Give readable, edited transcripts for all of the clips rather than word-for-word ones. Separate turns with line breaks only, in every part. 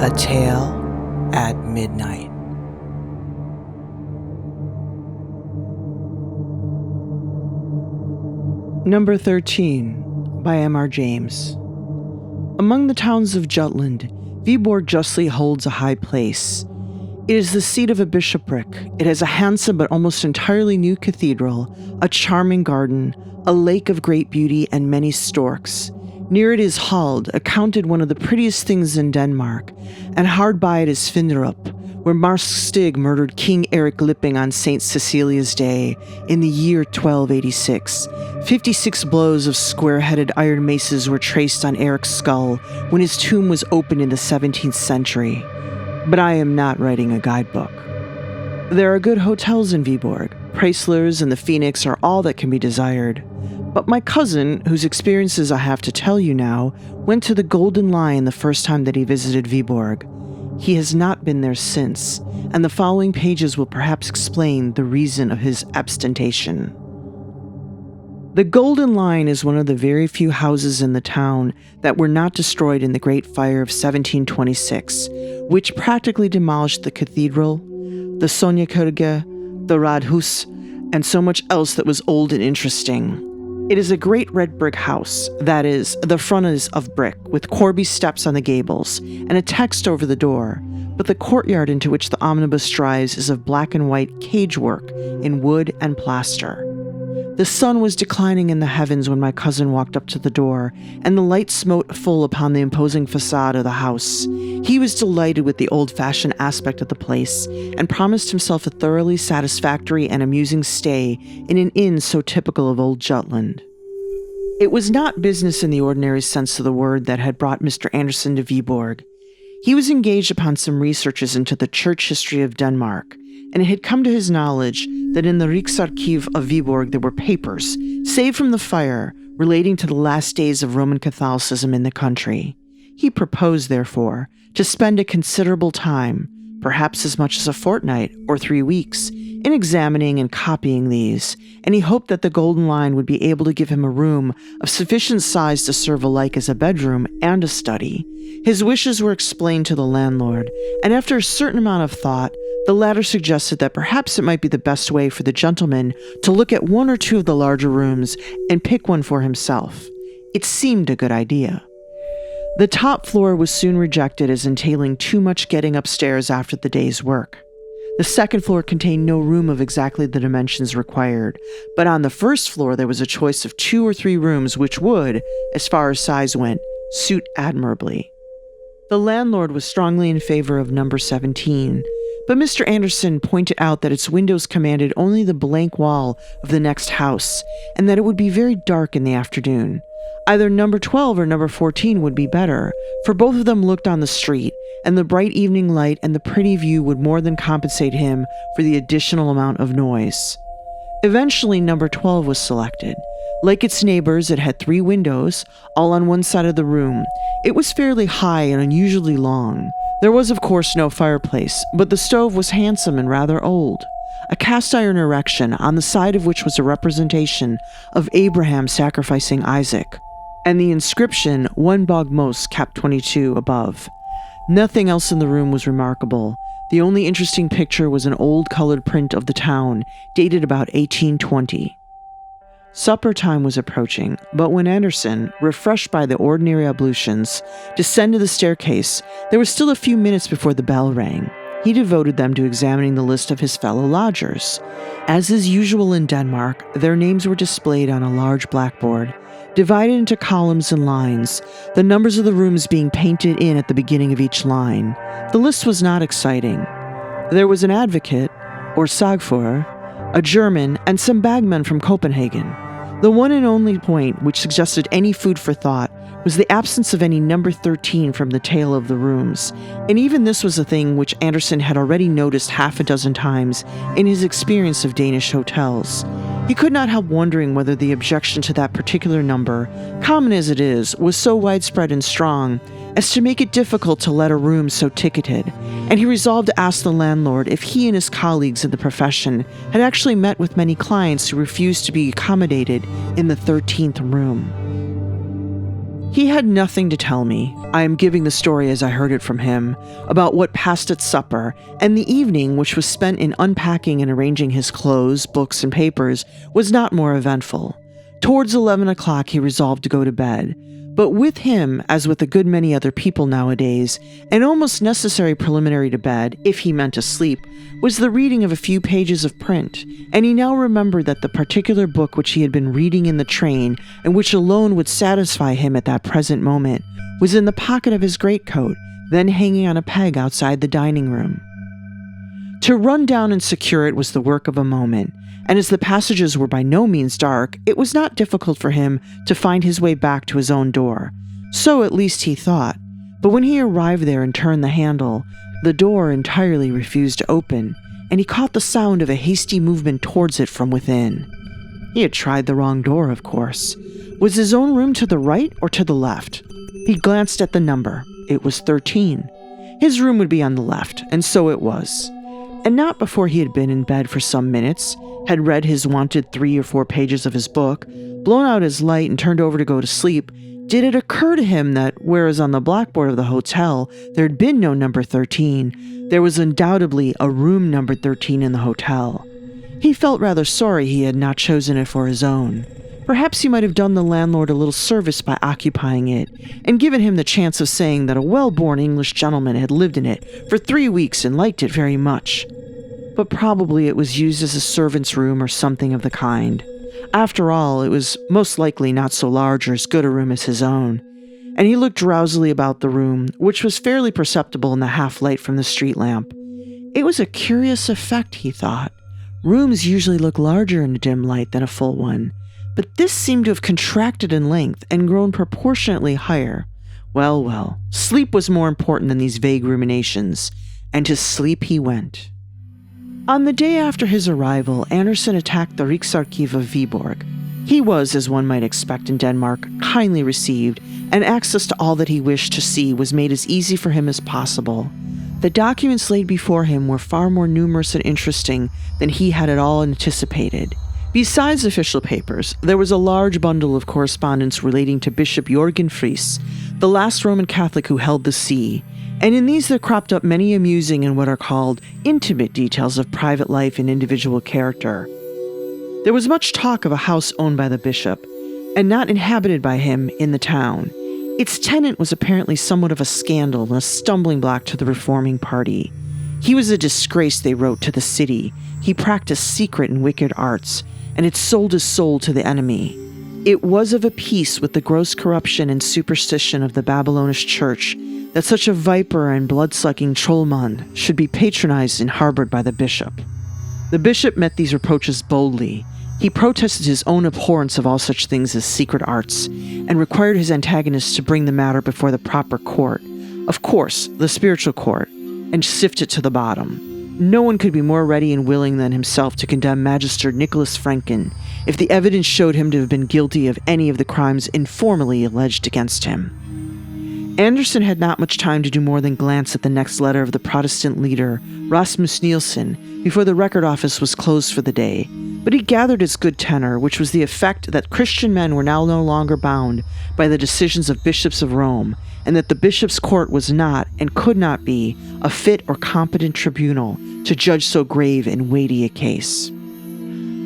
A Tale at Midnight. Number 13 by M.R. James. Among the towns of Jutland, Viborg justly holds a high place. It is the seat of a bishopric. It has a handsome but almost entirely new cathedral, a charming garden, a lake of great beauty, and many storks. Near it is Hald, accounted one of the prettiest things in Denmark, and hard by it is Finderup, where Marsk murdered King Eric Lipping on St. Cecilia's Day in the year 1286. 56 blows of square-headed iron maces were traced on Eric's skull when his tomb was opened in the 17th century. But I am not writing a guidebook. There are good hotels in Viborg. Preisler's and the Phoenix are all that can be desired. But my cousin, whose experiences I have to tell you now, went to the Golden Lion the first time that he visited Viborg. He has not been there since, and the following pages will perhaps explain the reason of his abstention. The Golden Lion is one of the very few houses in the town that were not destroyed in the Great Fire of 1726, which practically demolished the cathedral, the Sonjakirke, the Radhus, and so much else that was old and interesting. It is a great red brick house, that is, the front is of brick, with Corby steps on the gables, and a text over the door, but the courtyard into which the omnibus drives is of black and white cage work in wood and plaster. The sun was declining in the heavens when my cousin walked up to the door, and the light smote full upon the imposing facade of the house. He was delighted with the old-fashioned aspect of the place, and promised himself a thoroughly satisfactory and amusing stay in an inn so typical of old Jutland. It was not business in the ordinary sense of the word that had brought Mr. Anderson to Viborg. He was engaged upon some researches into the church history of Denmark, and it had come to his knowledge that in the Riksarkiv of Viborg there were papers, saved from the fire, relating to the last days of Roman Catholicism in the country. He proposed, therefore, to spend a considerable time, perhaps as much as a fortnight or 3 weeks, in examining and copying these, and he hoped that the Golden Lion would be able to give him a room of sufficient size to serve alike as a bedroom and a study. His wishes were explained to the landlord, and after a certain amount of thought, the latter suggested that perhaps it might be the best way for the gentleman to look at 1 or 2 of the larger rooms and pick one for himself. It seemed a good idea. The top floor was soon rejected as entailing too much getting upstairs after the day's work. The second floor contained no room of exactly the dimensions required, but on the first floor there was a choice of 2 or 3 rooms which would, as far as size went, suit admirably. The landlord was strongly in favor of number 17, but Mr. Anderson pointed out that its windows commanded only the blank wall of the next house, and that it would be very dark in the afternoon. Either number 12 or number 14 would be better, for both of them looked on the street, and the bright evening light and the pretty view would more than compensate him for the additional amount of noise. Eventually, number 12 was selected. Like its neighbors, it had 3 windows, all on one side of the room. It was fairly high and unusually long. There was, of course, no fireplace, but the stove was handsome and rather old. A cast-iron erection, on the side of which was a representation of Abraham sacrificing Isaac, and the inscription, "One Bogmos, Cap 22," above. Nothing else in the room was remarkable. The only interesting picture was an old colored print of the town, dated about 1820. Supper time was approaching, but when Anderson, refreshed by the ordinary ablutions, descended the staircase, there was still a few minutes before the bell rang. He devoted them to examining the list of his fellow lodgers. As is usual in Denmark, their names were displayed on a large blackboard, divided into columns and lines, the numbers of the rooms being painted in at the beginning of each line. The list was not exciting. There was an advocate, or sagfører, a German, and some bagmen from Copenhagen. The one and only point which suggested any food for thought was the absence of any number 13 from the tale of the rooms, and even this was a thing which Anderson had already noticed half a dozen times in his experience of Danish hotels. He could not help wondering whether the objection to that particular number, common as it is, was so widespread and strong as to make it difficult to let a room so ticketed, and he resolved to ask the landlord if he and his colleagues in the profession had actually met with many clients who refused to be accommodated in the 13th room. He had nothing to tell me. I am giving the story as I heard it from him, about what passed at supper, and the evening, which was spent in unpacking and arranging his clothes, books, and papers, was not more eventful. Towards 11 o'clock he resolved to go to bed, but with him, as with a good many other people nowadays, an almost necessary preliminary to bed, if he meant to sleep, was the reading of a few pages of print, and he now remembered that the particular book which he had been reading in the train, and which alone would satisfy him at that present moment, was in the pocket of his greatcoat, then hanging on a peg outside the dining room. To run down and secure it was the work of a moment, and as the passages were by no means dark, it was not difficult for him to find his way back to his own door. So at least he thought. But when he arrived there and turned the handle, the door entirely refused to open, and he caught the sound of a hasty movement towards it from within. He had tried the wrong door, of course. Was his own room to the right or to the left? He glanced at the number. It was 13. His room would be on the left, and so it was. And not before he had been in bed for some minutes, had read his wonted 3 or 4 pages of his book, blown out his light and turned over to go to sleep, did it occur to him that, whereas on the blackboard of the hotel there had been no number 13, there was undoubtedly a room numbered 13 in the hotel. He felt rather sorry he had not chosen it for his own. Perhaps he might have done the landlord a little service by occupying it, and given him the chance of saying that a well-born English gentleman had lived in it for 3 weeks and liked it very much. But probably it was used as a servant's room or something of the kind. After all, it was most likely not so large or as good a room as his own. And he looked drowsily about the room, which was fairly perceptible in the half-light from the street lamp. It was a curious effect, he thought. Rooms usually look larger in a dim light than a full one, but this seemed to have contracted in length and grown proportionately higher. Well, sleep was more important than these vague ruminations, and to sleep he went. On the day after his arrival, Andersen attacked the Riksarkiv of Viborg. He was, as one might expect in Denmark, kindly received, and access to all that he wished to see was made as easy for him as possible. The documents laid before him were far more numerous and interesting than he had at all anticipated. Besides official papers, there was a large bundle of correspondence relating to Bishop Jørgen Friis, the last Roman Catholic who held the see, and in these there cropped up many amusing and what are called intimate details of private life and individual character. There was much talk of a house owned by the bishop, and not inhabited by him, in the town. Its tenant was apparently somewhat of a scandal and a stumbling block to the reforming party. He was a disgrace, they wrote, to the city. He practiced secret and wicked arts, and had sold his soul to the enemy. It was of a piece with the gross corruption and superstition of the Babylonish church that such a viper and blood-sucking trollman should be patronized and harbored by the bishop. The bishop met these reproaches boldly. He protested his own abhorrence of all such things as secret arts, and required his antagonists to bring the matter before the proper court, of course, the spiritual court, and sift it to the bottom. No one could be more ready and willing than himself to condemn Magister Nicholas Franken if the evidence showed him to have been guilty of any of the crimes informally alleged against him. Andersen had not much time to do more than glance at the next letter of the Protestant leader, Rasmus Nielsen, before the record office was closed for the day, but he gathered its good tenor, which was the effect that Christian men were now no longer bound by the decisions of bishops of Rome, and that the bishop's court was not, and could not be, a fit or competent tribunal to judge so grave and weighty a case.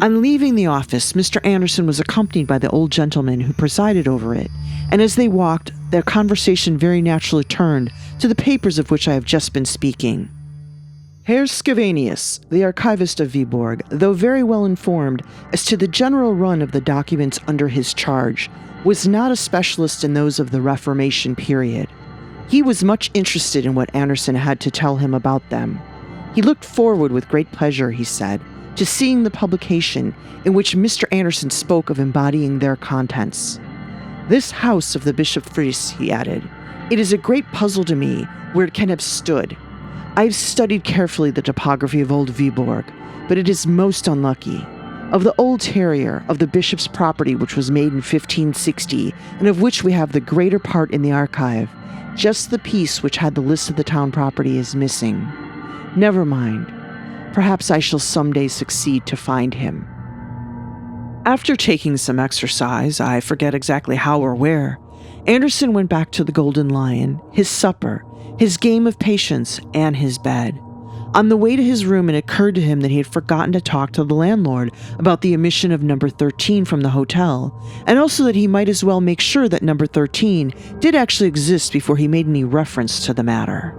On leaving the office, Mr. Andersen was accompanied by the old gentleman who presided over it, and as they walked, their conversation very naturally turned to the papers of which I have just been speaking. Herr Scavenius, the archivist of Viborg, though very well informed as to the general run of the documents under his charge, was not a specialist in those of the Reformation period. He was much interested in what Andersen had to tell him about them. He looked forward with great pleasure, he said, to seeing the publication in which Mr. Andersen spoke of embodying their contents. This house of the Bishop Friis, he added, it is a great puzzle to me where it can have stood. I have studied carefully the topography of old Viborg, but it is most unlucky. Of the old terrier of the bishop's property, which was made in 1560, and of which we have the greater part in the archive, just the piece which had the list of the town property is missing. Never mind. Perhaps I shall someday succeed to find him. After taking some exercise, I forget exactly how or where, Anderson went back to the Golden Lion, his supper, his game of patience, and his bed. On the way to his room, it occurred to him that he had forgotten to talk to the landlord about the omission of number 13 from the hotel, and also that he might as well make sure that number 13 did actually exist before he made any reference to the matter.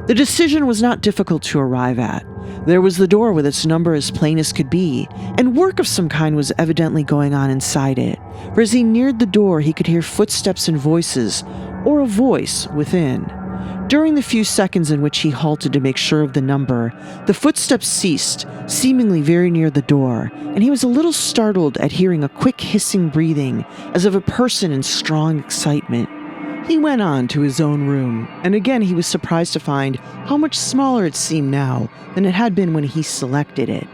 The decision was not difficult to arrive at. There was the door with its number as plain as could be, and work of some kind was evidently going on inside it, for as he neared the door he could hear footsteps and voices, or a voice, within. During the few seconds in which he halted to make sure of the number, the footsteps ceased, seemingly very near the door, and he was a little startled at hearing a quick hissing breathing, as of a person in strong excitement. He went on to his own room, and again he was surprised to find how much smaller it seemed now than it had been when he selected it.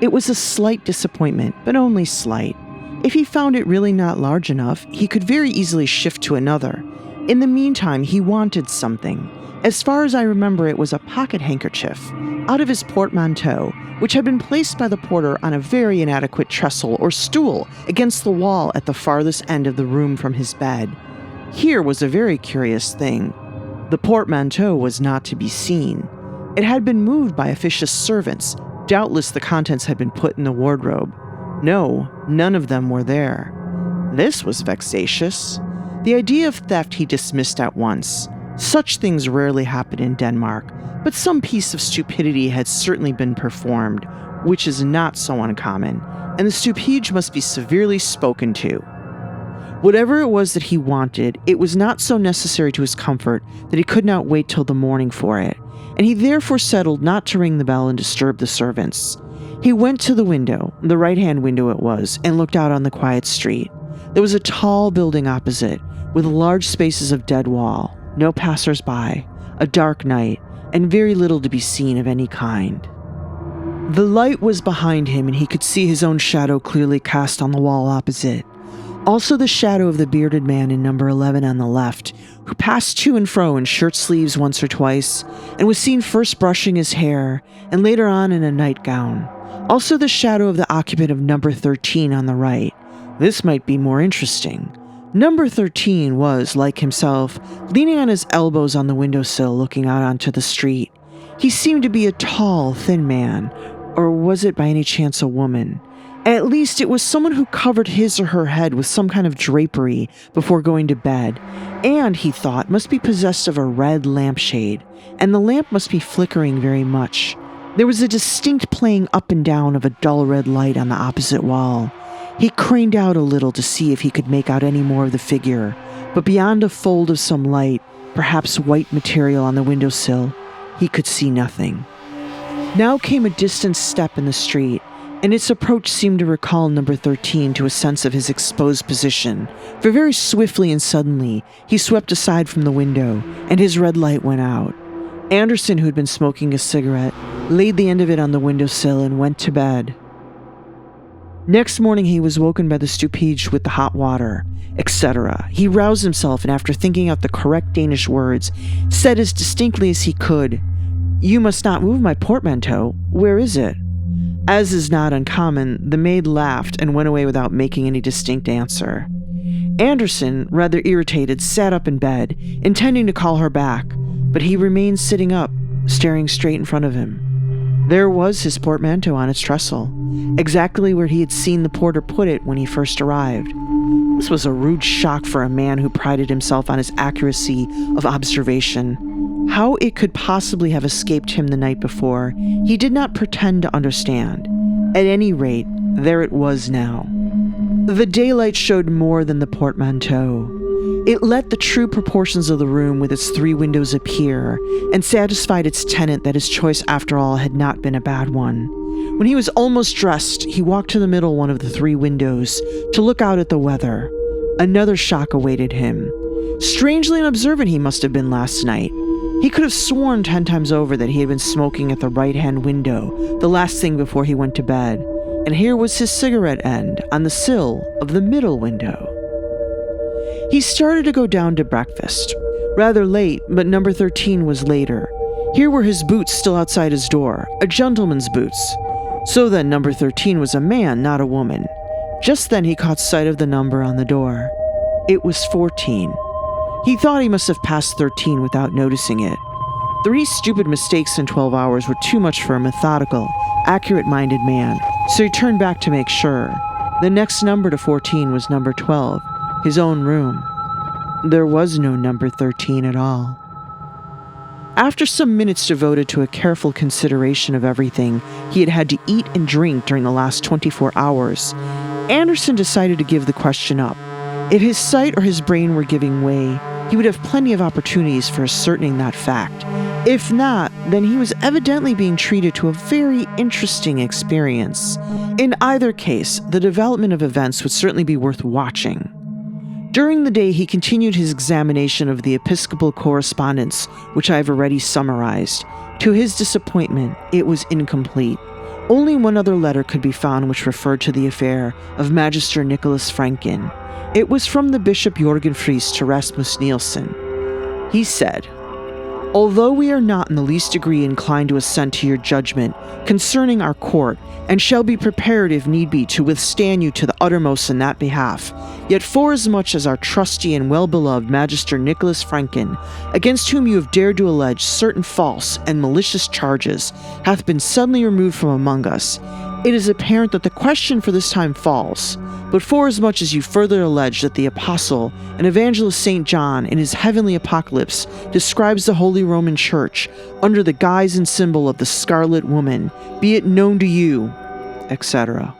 It was a slight disappointment, but only slight. If he found it really not large enough, he could very easily shift to another. In the meantime, he wanted something. As far as I remember, it was a pocket handkerchief out of his portmanteau, which had been placed by the porter on a very inadequate trestle or stool against the wall at the farthest end of the room from his bed. Here was a very curious thing. The portmanteau was not to be seen. It had been moved by officious servants. Doubtless the contents had been put in the wardrobe. No, none of them were there. This was vexatious. The idea of theft he dismissed at once. Such things rarely happen in Denmark, but some piece of stupidity had certainly been performed, which is not so uncommon, and the stupide must be severely spoken to. Whatever it was that he wanted, it was not so necessary to his comfort that he could not wait till the morning for it, and he therefore settled not to ring the bell and disturb the servants. He went to the window, the right-hand window it was, and looked out on the quiet street. There was a tall building opposite, with large spaces of dead wall, no passers-by, a dark night, and very little to be seen of any kind. The light was behind him, and he could see his own shadow clearly cast on the wall opposite. Also the shadow of the bearded man in number 11 on the left, who passed to and fro in shirt sleeves once or twice, and was seen first brushing his hair, and later on in a nightgown. Also the shadow of the occupant of number 13 on the right. This might be more interesting. Number 13 was, like himself, leaning on his elbows on the windowsill looking out onto the street. He seemed to be a tall, thin man, or was it by any chance a woman? At least it was someone who covered his or her head with some kind of drapery before going to bed, and, he thought, must be possessed of a red lampshade, and the lamp must be flickering very much. There was a distinct playing up and down of a dull red light on the opposite wall. He craned out a little to see if he could make out any more of the figure, but beyond a fold of some light, perhaps white material on the windowsill, he could see nothing. Now came a distant step in the street, and its approach seemed to recall number 13 to a sense of his exposed position, for very swiftly and suddenly he swept aside from the window, and his red light went out. Anderson, who had been smoking a cigarette, laid the end of it on the windowsill and went to bed. Next morning he was woken by the stupide with the hot water, etc. He roused himself, and after thinking out the correct Danish words, said as distinctly as he could, "You must not move my portmanteau. Where is it?" As is not uncommon, the maid laughed and went away without making any distinct answer. Anderson, rather irritated, sat up in bed, intending to call her back, but he remained sitting up, staring straight in front of him. There was his portmanteau on its trestle, exactly where he had seen the porter put it when he first arrived. This was a rude shock for a man who prided himself on his accuracy of observation. How it could possibly have escaped him the night before, he did not pretend to understand. At any rate, there it was now. The daylight showed more than the portmanteau. It let the true proportions of the room with its 3 windows appear, and satisfied its tenant that his choice after all had not been a bad one. When he was almost dressed, he walked to the middle one of the 3 windows to look out at the weather. Another shock awaited him. Strangely unobservant he must have been last night. He could have sworn 10 times over that he had been smoking at the right-hand window the last thing before he went to bed, and here was his cigarette end on the sill of the middle window. He started to go down to breakfast. Rather late, but number 13 was later. Here were his boots still outside his door, a gentleman's boots. So then number 13 was a man, not a woman. Just then he caught sight of the number on the door. It was 14. He thought he must have passed 13 without noticing it. 3 stupid mistakes in 12 hours were too much for a methodical, accurate-minded man, so he turned back to make sure. The next number to 14 was number 12, his own room. There was no number 13 at all. After some minutes devoted to a careful consideration of everything he had had to eat and drink during the last 24 hours, Anderson decided to give the question up. If his sight or his brain were giving way, he would have plenty of opportunities for ascertaining that fact. If not, then he was evidently being treated to a very interesting experience. In either case, the development of events would certainly be worth watching. During the day, he continued his examination of the episcopal correspondence, which I have already summarized. To his disappointment, it was incomplete. Only one other letter could be found which referred to the affair of Magister Nicholas Franken. It was from the Bishop Jorgen Friis to Rasmus Nielsen. He said, "Although we are not in the least degree inclined to assent to your judgment concerning our court, and shall be prepared if need be to withstand you to the uttermost in that behalf, yet forasmuch as our trusty and well-beloved Magister Nicholas Franken, against whom you have dared to allege certain false and malicious charges, hath been suddenly removed from among us, it is apparent that the question for this time falls. But forasmuch as you further allege that the Apostle and Evangelist St. John in his heavenly apocalypse describes the Holy Roman Church under the guise and symbol of the Scarlet Woman, be it known to you," etc.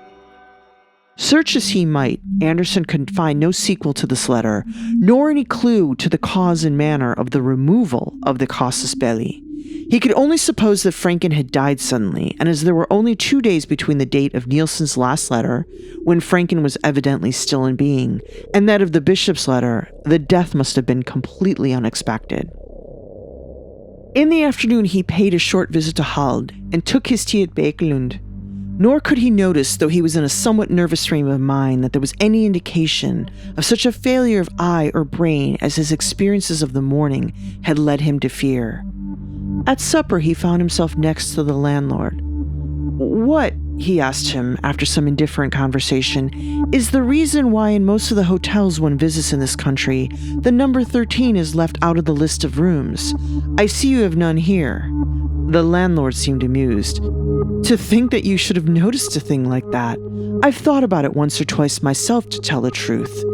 Search as he might, Anderson could find no sequel to this letter, nor any clue to the cause and manner of the removal of the casus belli. He could only suppose that Franken had died suddenly, and as there were only 2 days between the date of Nielsen's last letter, when Franken was evidently still in being, and that of the bishop's letter, the death must have been completely unexpected. In the afternoon, he paid a short visit to Hald and took his tea at Bekelund. Nor could he notice, though he was in a somewhat nervous frame of mind, that there was any indication of such a failure of eye or brain as his experiences of the morning had led him to fear. At supper, he found himself next to the landlord. "What," he asked him after some indifferent conversation, "is the reason why in most of the hotels one visits in this country, the number 13 is left out of the list of rooms? I see you have none here." The landlord seemed amused. "To think that you should have noticed a thing like that. I've thought about it once or twice myself, to tell the truth.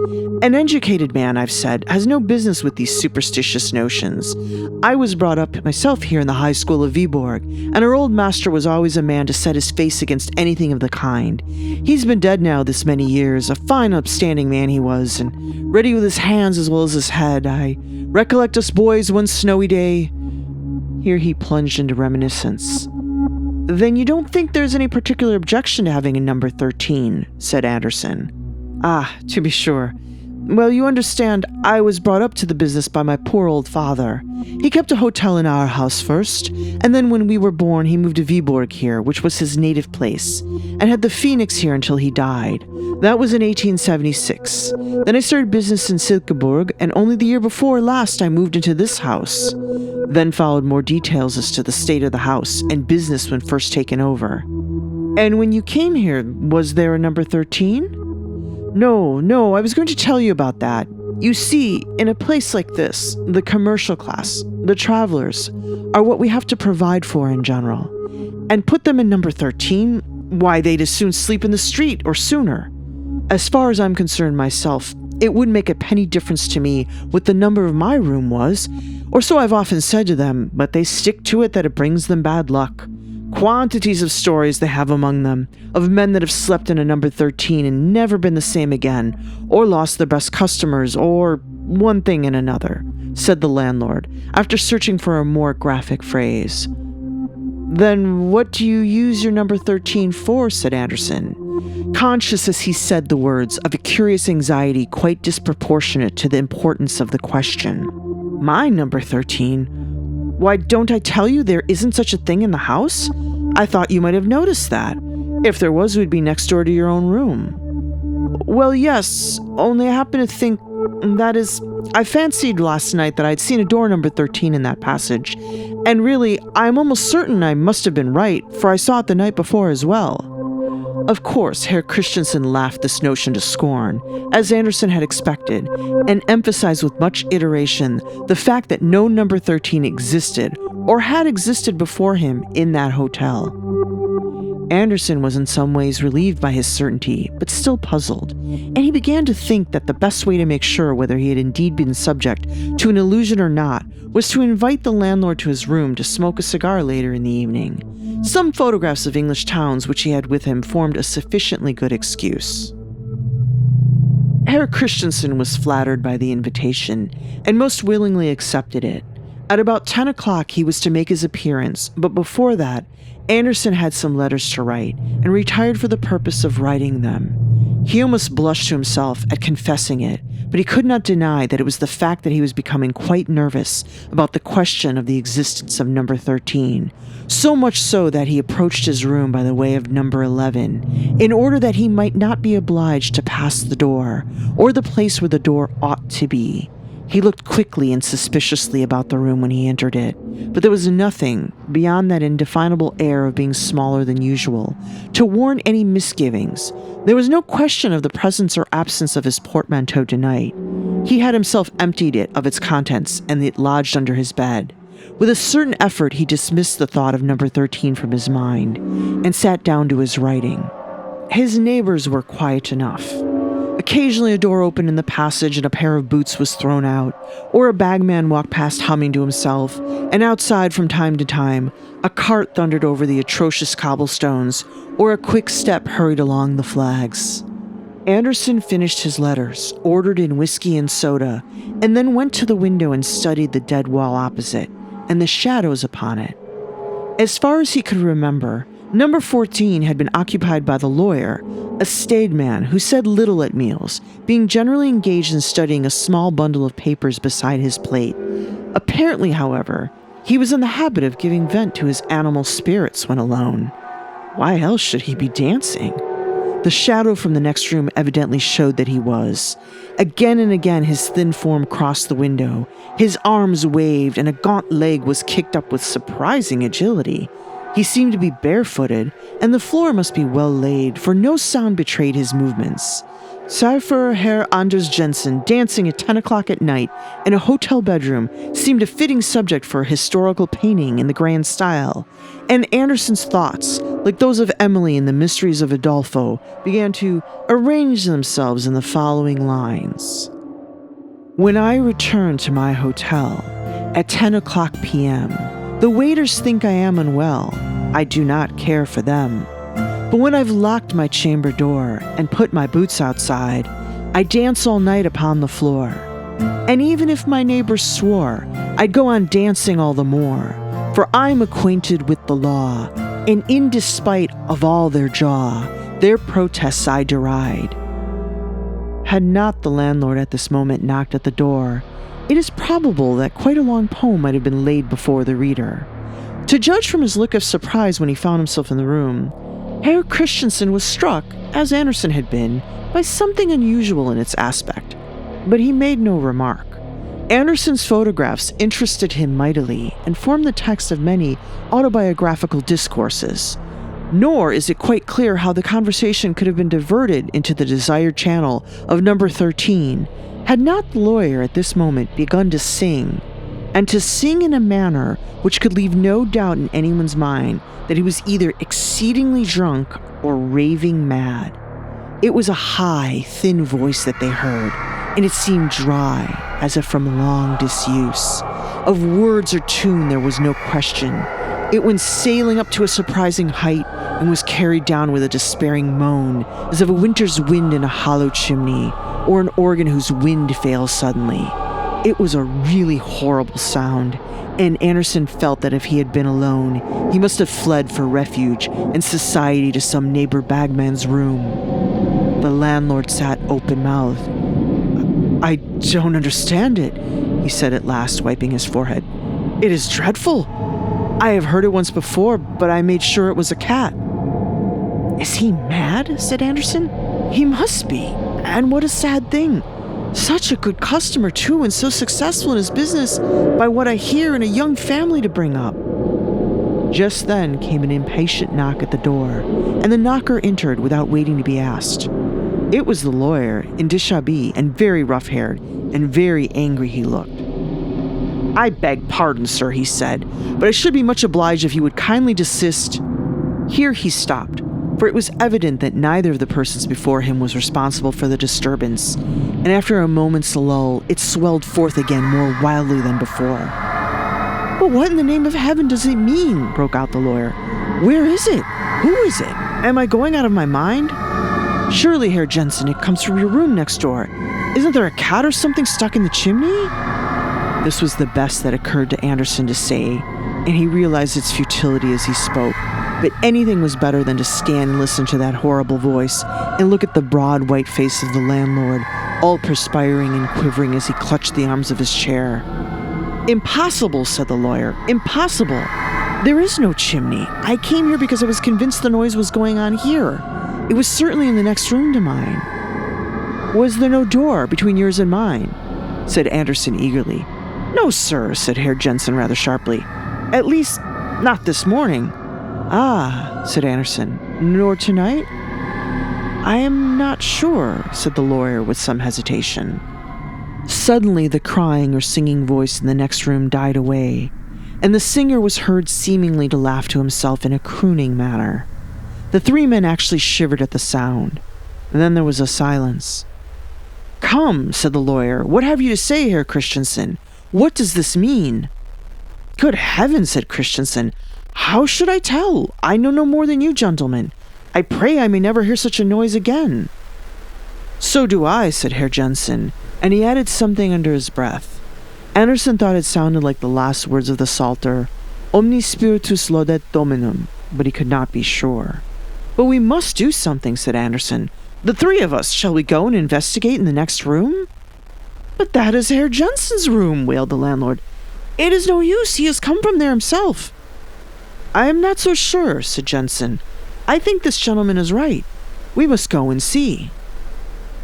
An educated man, I've said, has no business with these superstitious notions. I was brought up myself here in the high school of Viborg, and our old master was always a man to set his face against anything of the kind. He's been dead now this many years, a fine upstanding man he was, and ready with his hands as well as his head. I recollect us boys one snowy day." Here he plunged into reminiscence. "Then you don't think there's any particular objection to having a number 13, said Anderson. "Ah, to be sure. Well, you understand, I was brought up to the business by my poor old father. He kept a hotel in our house first, and then when we were born he moved to Viborg here, which was his native place, and had the Phoenix here until he died. That was in 1876. Then I started business in Silkeborg, and only the year before last I moved into this house." Then followed more details as to the state of the house and business when first taken over. "And when you came here, was there a number 13? No, I was going to tell you about that. You see, in a place like this, the commercial class, the travelers, are what we have to provide for in general. And put them in number 13, why, they'd as soon sleep in the street or sooner. As far as I'm concerned myself, it wouldn't make a penny difference to me what the number of my room was, or so I've often said to them, but they stick to it that it brings them bad luck. Quantities of stories they have among them, of men that have slept in a number 13 and never been the same again, or lost their best customers, or one thing and another," said the landlord, after searching for a more graphic phrase. "Then what do you use your number 13 for?" said Anderson, conscious as he said the words of a curious anxiety quite disproportionate to the importance of the question. "My number 13? Why, don't I tell you there isn't such a thing in the house? I thought you might have noticed that. If there was, it would be next door to your own room." "Well, yes, only I happen to think, that is, I fancied last night that I'd seen a door number 13 in that passage, and really, I'm almost certain I must have been right, for I saw it the night before as well." Of course, Herr Christensen laughed this notion to scorn, as Anderson had expected, and emphasized with much iteration the fact that no number 13 existed or had existed before him in that hotel. Anderson was in some ways relieved by his certainty, but still puzzled, and he began to think that the best way to make sure whether he had indeed been subject to an illusion or not was to invite the landlord to his room to smoke a cigar later in the evening. Some photographs of English towns which he had with him formed a sufficiently good excuse. Herr Christensen was flattered by the invitation, and most willingly accepted it. At about 10 o'clock he was to make his appearance, but before that, Anderson had some letters to write, and retired for the purpose of writing them. He almost blushed to himself at confessing it, but he could not deny that it was the fact that he was becoming quite nervous about the question of the existence of number 13, so much so that he approached his room by the way of number 11, in order that he might not be obliged to pass the door, or the place where the door ought to be. He looked quickly and suspiciously about the room when he entered it, but there was nothing, beyond that indefinable air of being smaller than usual, to warrant any misgivings. There was no question of the presence or absence of his portmanteau tonight. He had himself emptied it of its contents, and it lodged under his bed. With a certain effort he dismissed the thought of number 13 from his mind, and sat down to his writing. His neighbors were quiet enough. Occasionally a door opened in the passage and a pair of boots was thrown out, or a bagman walked past humming to himself, and outside from time to time, a cart thundered over the atrocious cobblestones, or a quick step hurried along the flags. Anderson finished his letters, ordered in whiskey and soda, and then went to the window and studied the dead wall opposite, and the shadows upon it. As far as he could remember, number 14 had been occupied by the lawyer, a staid man who said little at meals, being generally engaged in studying a small bundle of papers beside his plate. Apparently, however, he was in the habit of giving vent to his animal spirits when alone. Why else should he be dancing? The shadow from the next room evidently showed that he was. Again and again his thin form crossed the window, his arms waved, and a gaunt leg was kicked up with surprising agility. He seemed to be barefooted, and the floor must be well laid, for no sound betrayed his movements. Cypher Herr Anders Jensen dancing at 10 o'clock at night in a hotel bedroom seemed a fitting subject for a historical painting in the grand style, and Anderson's thoughts, like those of Emily in The Mysteries of Udolpho, began to arrange themselves in the following lines. When I return to my hotel at 10 o'clock p.m., the waiters think I am unwell. I do not care for them. But when I've locked my chamber door and put my boots outside, I dance all night upon the floor. And even if my neighbors swore, I'd go on dancing all the more, for I'm acquainted with the law, and in despite of all their jaw, their protests I deride. Had not the landlord at this moment knocked at the door, it is probable that quite a long poem might have been laid before the reader. To judge from his look of surprise when he found himself in the room, Herr Christensen was struck, as Anderson had been, by something unusual in its aspect, but he made no remark. Anderson's photographs interested him mightily and formed the text of many autobiographical discourses. Nor is it quite clear how the conversation could have been diverted into the desired channel of number 13 had not the lawyer at this moment begun to sing, and to sing in a manner which could leave no doubt in anyone's mind that he was either exceedingly drunk or raving mad. It was a high, thin voice that they heard, and it seemed dry, as if from long disuse. Of words or tune there was no question. It went sailing up to a surprising height and was carried down with a despairing moan, as of a winter's wind in a hollow chimney, or an organ whose wind fails suddenly. It was a really horrible sound, and Anderson felt that if he had been alone, he must have fled for refuge and society to some neighbor bagman's room. The landlord sat open-mouthed. I don't understand it, he said at last, wiping his forehead. It is dreadful. I have heard it once before, but I made sure it was a cat. Is he mad? Said Anderson. He must be, and what a sad thing. Such a good customer, too, and so successful in his business, by what I hear, and a young family to bring up. Just then came an impatient knock at the door, and the knocker entered without waiting to be asked. It was the lawyer, in dishabille and very rough-haired, and very angry he looked. "I beg pardon, sir," he said, "but I should be much obliged if you would kindly desist." Here he stopped, for it was evident that neither of the persons before him was responsible for the disturbance, and after a moment's lull, it swelled forth again more wildly than before. "But what in the name of heaven does it mean?" broke out the lawyer. "Where is it? Who is it? Am I going out of my mind? Surely, Herr Jensen, it comes from your room next door. Isn't there a cat or something stuck in the chimney?" This was the best that occurred to Anderson to say, and he realized its futility as he spoke. But anything was better than to stand and listen to that horrible voice and look at the broad white face of the landlord, all perspiring and quivering as he clutched the arms of his chair. "Impossible," said the lawyer. "Impossible. There is no chimney. I came here because I was convinced the noise was going on here. It was certainly in the next room to mine." "Was there no door between yours and mine?" said Anderson eagerly. "No, sir," said Herr Jensen rather sharply. "At least, not this morning." "Ah," said Anderson. "Nor tonight?" "I am not sure," said the lawyer with some hesitation. Suddenly the crying or singing voice in the next room died away, and the singer was heard seemingly to laugh to himself in a crooning manner. The three men actually shivered at the sound. Then there was a silence. "Come," said the lawyer, "what have you to say, Herr Christensen? What does this mean?" "Good heavens," said Christensen. "How should I tell? I know no more than you gentlemen. I pray I may never hear such a noise again." "So do I," said Herr Jensen, and he added something under his breath. Anderson thought it sounded like the last words of the Psalter, "Omni spiritus laudet Dominum," but he could not be sure. "But we must do something," said Anderson. "The three of us. Shall we go and investigate in the next room?" "But that is Herr Jensen's room," wailed the landlord. "It is no use. He has come from there himself." "I am not so sure," said Jensen. "I think this gentleman is right. We must go and see."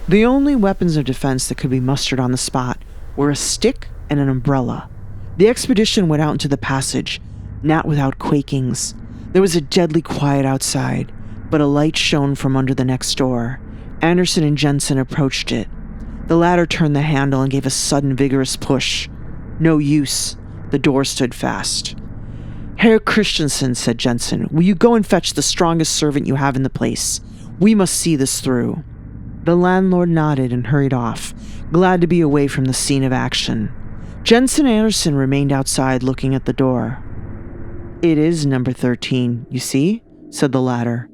The only weapons of defense that could be mustered on the spot were a stick and an umbrella. The expedition went out into the passage, not without quakings. There was a deadly quiet outside, but a light shone from under the next door. Anderson and Jensen approached it. The latter turned the handle and gave a sudden vigorous push. No use. The door stood fast. "Herr Christensen," said Jensen, "will you go and fetch the strongest servant you have in the place? We must see this through." The landlord nodded and hurried off, glad to be away from the scene of action. Jensen and Anderson remained outside looking at the door. "It is number 13, you see," said the latter.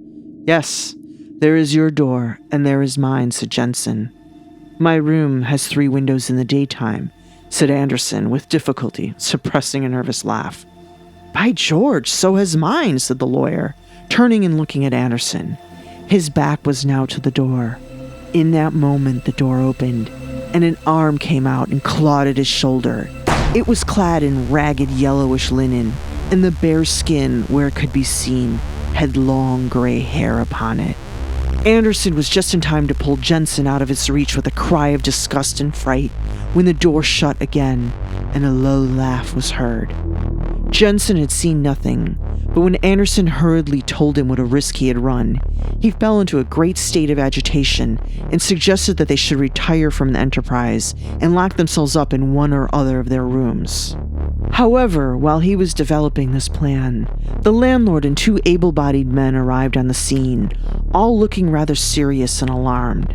"Yes, there is your door, and there is mine," said Jensen. "My room has 3 windows in the daytime," said Anderson, with difficulty, suppressing a nervous laugh. "By George, so has mine," said the lawyer, turning and looking at Anderson. His back was now to the door. In that moment, the door opened, and an arm came out and clawed at his shoulder. It was clad in ragged yellowish linen, and the bare skin, where it could be seen, had long gray hair upon it. Anderson was just in time to pull Jensen out of its reach with a cry of disgust and fright when the door shut again, and a low laugh was heard. Jensen had seen nothing, but when Anderson hurriedly told him what a risk he had run, he fell into a great state of agitation and suggested that they should retire from the enterprise and lock themselves up in one or other of their rooms. However, while he was developing this plan, the landlord and 2 able-bodied men arrived on the scene, all looking rather serious and alarmed.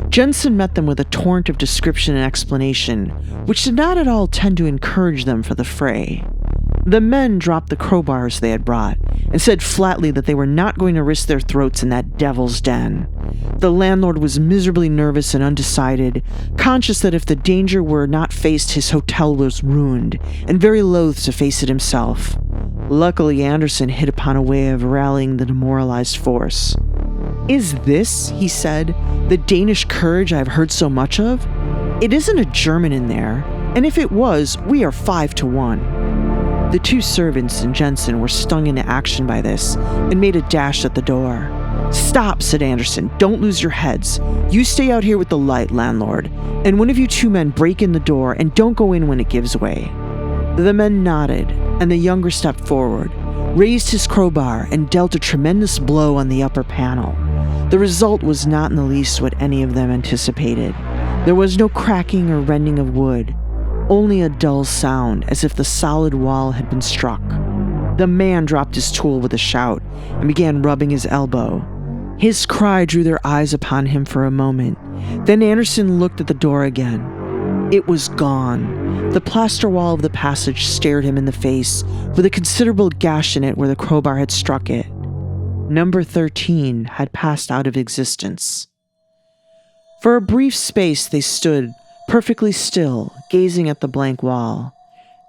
Jensen met them with a torrent of description and explanation, which did not at all tend to encourage them for the fray. The men dropped the crowbars they had brought and said flatly that they were not going to risk their throats in that devil's den. The landlord was miserably nervous and undecided, conscious that if the danger were not faced, his hotel was ruined, and very loath to face it himself. Luckily, Anderson hit upon a way of rallying the demoralized force. "Is this," he said, "the Danish courage I have heard so much of? It isn't a German in there, and if it was, we are 5 to 1. The 2 servants and Jensen were stung into action by this and made a dash at the door. "Stop," said Anderson. "Don't lose your heads. You stay out here with the light, landlord, and one of you 2 men break in the door and don't go in when it gives way." The men nodded, and the younger stepped forward. raised his crowbar, and dealt a tremendous blow on the upper panel. The result was not in the least what any of them anticipated. There was no cracking or rending of wood, only a dull sound as if the solid wall had been struck. The man dropped his tool with a shout and began rubbing his elbow. His cry drew their eyes upon him for a moment. Then Anderson looked at the door again. It was gone. The plaster wall of the passage stared him in the face, with a considerable gash in it where the crowbar had struck it. Number 13 had passed out of existence. For a brief space they stood, perfectly still, gazing at the blank wall.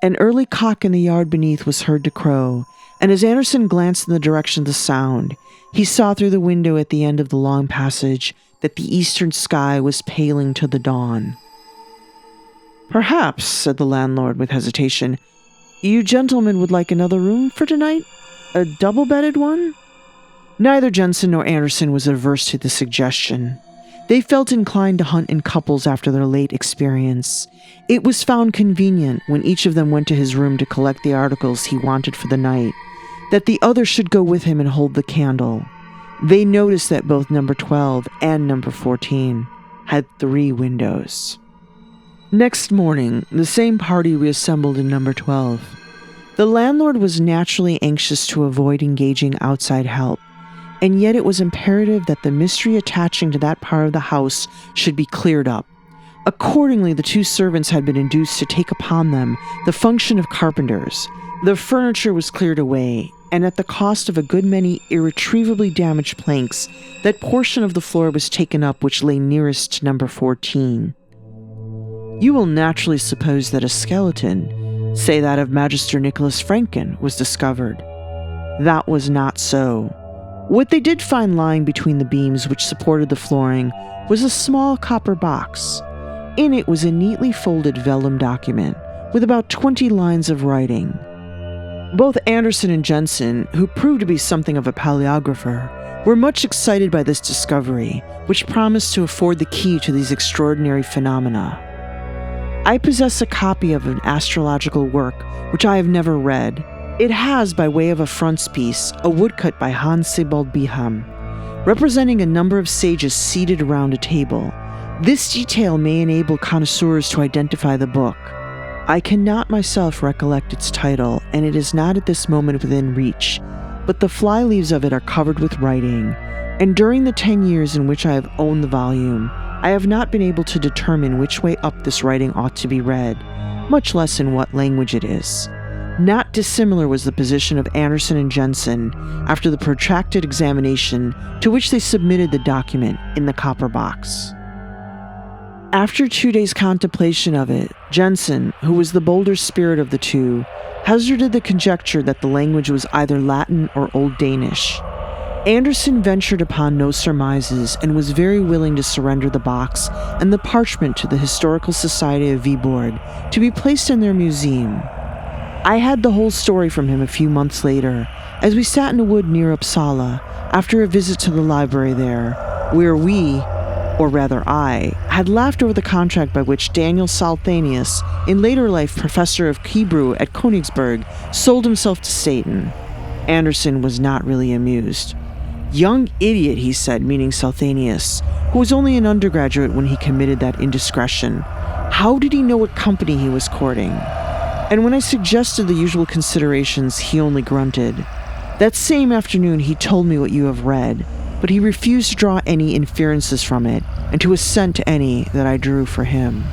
An early cock in the yard beneath was heard to crow, and as Anderson glanced in the direction of the sound, he saw through the window at the end of the long passage that the eastern sky was paling to the dawn. "Perhaps," said the landlord with hesitation, "you gentlemen would like another room for tonight? A double-bedded one?" Neither Jensen nor Anderson was averse to the suggestion. They felt inclined to hunt in couples after their late experience. It was found convenient, when each of them went to his room to collect the articles he wanted for the night, that the other should go with him and hold the candle. They noticed that both number 12 and number 14 had 3 windows. Next morning, the same party reassembled in number 12. The landlord was naturally anxious to avoid engaging outside help, and yet it was imperative that the mystery attaching to that part of the house should be cleared up. Accordingly, the 2 servants had been induced to take upon them the function of carpenters. The furniture was cleared away, and at the cost of a good many irretrievably damaged planks, that portion of the floor was taken up which lay nearest to number 14. You will naturally suppose that a skeleton, say that of Magister Nicholas Franken, was discovered. That was not so. What they did find lying between the beams which supported the flooring was a small copper box. In it was a neatly folded vellum document with about 20 lines of writing. Both Anderson and Jensen, who proved to be something of a paleographer, were much excited by this discovery, which promised to afford the key to these extraordinary phenomena. I possess a copy of an astrological work which I have never read. It has, by way of a frontispiece, a woodcut by Hans Sebald Beham, representing a number of sages seated around a table. This detail may enable connoisseurs to identify the book. I cannot myself recollect its title, and it is not at this moment within reach, but the fly-leaves of it are covered with writing, and during the 10 years in which I have owned the volume, I have not been able to determine which way up this writing ought to be read, much less in what language it is. Not dissimilar was the position of Anderson and Jensen after the protracted examination to which they submitted the document in the copper box. After 2 days' contemplation of it, Jensen, who was the bolder spirit of the two, hazarded the conjecture that the language was either Latin or Old Danish. Anderson ventured upon no surmises and was very willing to surrender the box and the parchment to the Historical Society of Viborg to be placed in their museum. I had the whole story from him a few months later, as we sat in a wood near Uppsala after a visit to the library there, where we, or rather I, had laughed over the contract by which Daniel Salthanius, in later life professor of Hebrew at Königsberg, sold himself to Satan. Anderson was not really amused. "Young idiot," he said, meaning Salthanius, who was only an undergraduate when he committed that indiscretion. How did he know what company he was courting? And when I suggested the usual considerations, he only grunted. That same afternoon he told me what you have read, but he refused to draw any inferences from it, and to assent to any that I drew for him.